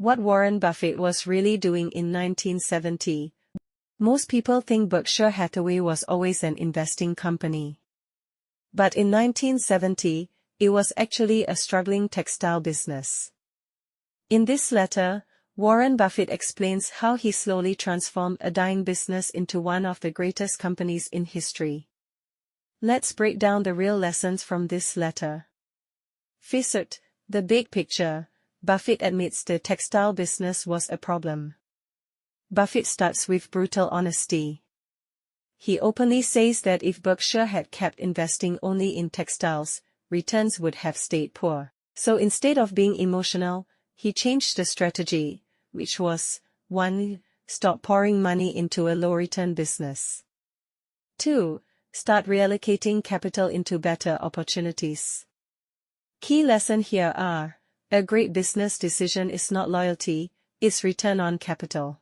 What Warren Buffett was really doing in 1970. Most people think Berkshire Hathaway was always an investing company. But in 1970, it was actually a struggling textile business. In this letter, Warren Buffett explains how he slowly transformed a dying business into one of the greatest companies in history. Let's break down the real lessons from this letter. First, the big picture. Buffett admits the textile business was a problem. Buffett starts with brutal honesty. He openly says that if Berkshire had kept investing only in textiles, returns would have stayed poor. So instead of being emotional, he changed the strategy, which was, 1. Stop pouring money into a low-return business. 2. Start reallocating capital into better opportunities. Key lesson here are, a great business decision is not loyalty, it's return on capital.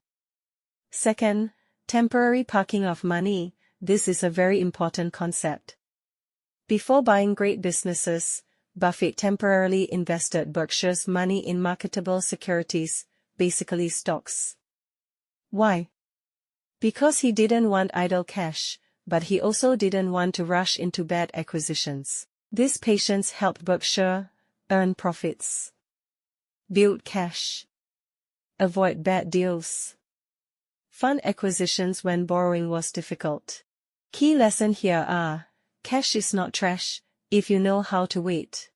Second, temporary parking of money. This is a very important concept. Before buying great businesses, Buffett temporarily invested Berkshire's money in marketable securities, basically stocks. Why? Because he didn't want idle cash, but he also didn't want to rush into bad acquisitions. This patience helped Berkshire earn profits, build cash, avoid bad deals, fund acquisitions when borrowing was difficult. Key lesson here are, cash is not trash, if you know how to wait.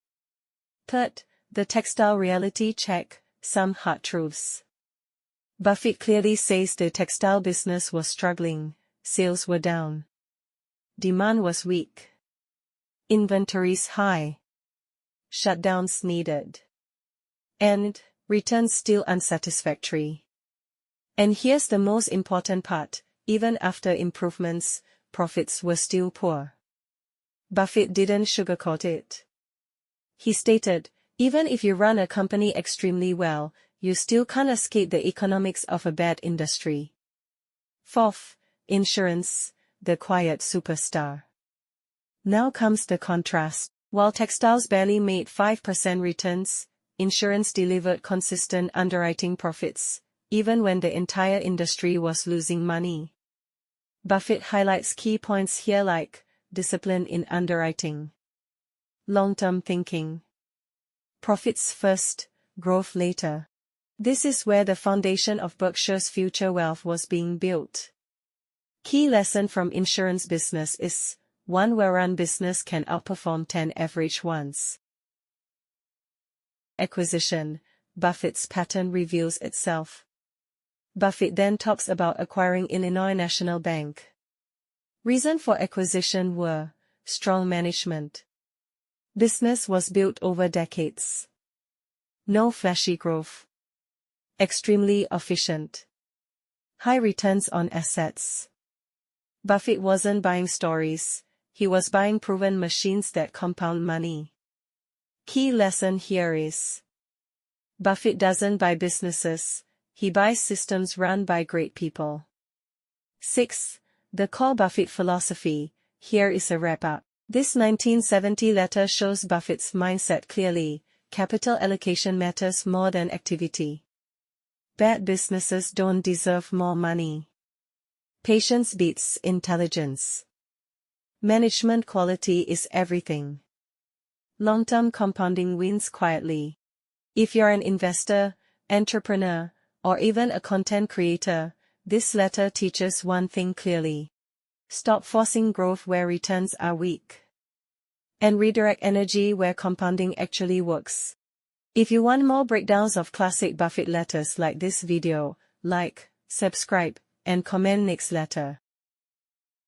Third, the textile reality check, some hard truths. Buffett clearly says the textile business was struggling, sales were down, demand was weak, inventories high, shutdowns needed, and returns still unsatisfactory. And here's the most important part, even after improvements, profits were still poor. Buffett didn't sugarcoat it. He stated, even if you run a company extremely well, you still can't escape the economics of a bad industry. Fourth, insurance, the quiet superstar. Now comes the contrast. While textiles barely made 5% returns, insurance delivered consistent underwriting profits, even when the entire industry was losing money. Buffett highlights key points here like, discipline in underwriting, long-term thinking, profits first, growth later. This is where the foundation of Berkshire's future wealth was being built. Key lesson from insurance business is, one well-run business can outperform 10 average ones. Acquisition. Buffett's pattern reveals itself. Buffett then talks about acquiring Illinois National Bank. Reason for acquisition were, strong management. Business was built over decades. No flashy growth. Extremely efficient. High returns on assets. Buffett wasn't buying stories, he was buying proven machines that compound money. Key lesson here is, Buffett doesn't buy businesses, he buys systems run by great people. 6. The core Buffett philosophy. Here is a wrap-up. This 1970 letter shows Buffett's mindset clearly, capital allocation matters more than activity. Bad businesses don't deserve more money. Patience beats intelligence. Management quality is everything. Long-term compounding wins quietly. If you're an investor, entrepreneur, or even a content creator, this letter teaches one thing clearly. Stop forcing growth where returns are weak. And redirect energy where compounding actually works. If you want more breakdowns of classic Buffett letters like this video, like, subscribe, and comment next letter.